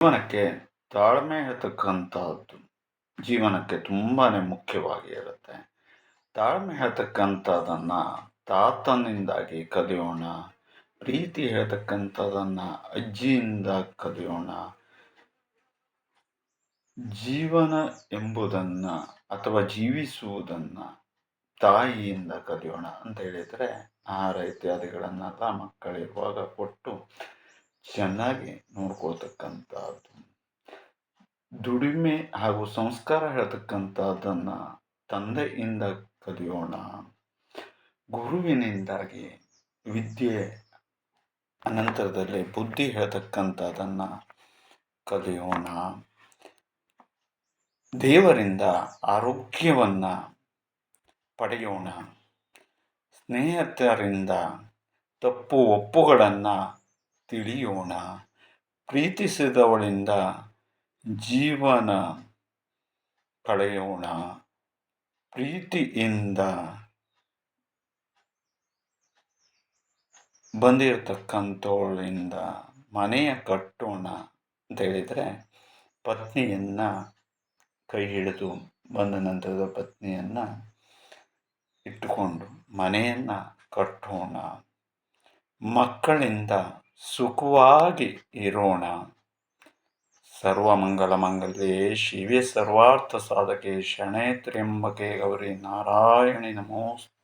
ಜೀವನಕ್ಕೆ ತಾಳ್ಮೆ ಹೇಳ್ತಕ್ಕಂಥದ್ದು ಜೀವನಕ್ಕೆ ತುಂಬಾನೇ ಮುಖ್ಯವಾಗಿ ಇರುತ್ತೆ. ತಾಳ್ಮೆ ಹೇಳ್ತಕ್ಕಂಥದ್ದನ್ನ ತಾತನಿಂದಾಗಿ ಕಲಿಯೋಣ. ಪ್ರೀತಿ ಹೇಳ್ತಕ್ಕಂಥದ್ದನ್ನ ಅಜ್ಜಿಯಿಂದ ಕಲಿಯೋಣ. ಜೀವನ ಎಂಬುದನ್ನ ಅಥವಾ ಜೀವಿಸುವುದನ್ನ ತಾಯಿಯಿಂದ ಕಲಿಯೋಣ ಅಂತ ಹೇಳಿದರೆ ಆಹಾರ ಇತ್ಯಾದಿಗಳನ್ನೆಲ್ಲ ಮಕ್ಕಳಿರುವಾಗ ಕೊಟ್ಟು ಚೆನ್ನಾಗಿ ನೋಡ್ಕೊಳ್ತಕ್ಕಂಥದ್ದು. ದುಡಿಮೆ ಹಾಗೂ ಸಂಸ್ಕಾರ ಹೇಳ್ತಕ್ಕಂಥದ್ದನ್ನ ತಂದೆಯಿಂದ ಕಲಿಯೋಣ. ಗುರುವಿನಿಂದಾಗಿ ವಿದ್ಯೆ ಅನಂತರದಲ್ಲಿ ಬುದ್ಧಿ ಹೇಳ್ತಕ್ಕಂಥದ್ದನ್ನ ಕಲಿಯೋಣ. ದೇವರಿಂದ ಆರೋಗ್ಯವನ್ನ ಪಡೆಯೋಣ. ಸ್ನೇಹಿತರಿಂದ ತಪ್ಪು ಒಪ್ಪುಗಳನ್ನು ತಿಳಿಯೋಣ. ಪ್ರೀತಿಸಿದವಳಿಂದ ಜೀವನ ಕಳೆಯೋಣ. ಪ್ರೀತಿಯಿಂದ ಬಂದಿರತಕ್ಕಂಥವಳಿಂದ ಮನೆಯ ಕಟ್ಟೋಣ ಅಂತ ಹೇಳಿದರೆ ಪತ್ನಿಯನ್ನು ಕೈ ಹಿಡಿದು ಬಂದ ನಂತರದ ಪತ್ನಿಯನ್ನು ಇಟ್ಟುಕೊಂಡು ಮನೆಯನ್ನು ಕಟ್ಟೋಣ. ಮಕ್ಕಳಿಂದ ಸುಖವಾಗಿ ಇರೋಣ. ಸರ್ವಮಂಗಲ ಮಂಗಲ್ಯೆ ಶಿವೆ ಸರ್ವಾರ್ಥ ಸಾಧಕೆ ಶರಣೆ ತ್ರ್ಯಂಬಕೆ ಗೌರಿ ನಾರಾಯಣಿ ನಮೋಸ್ತು.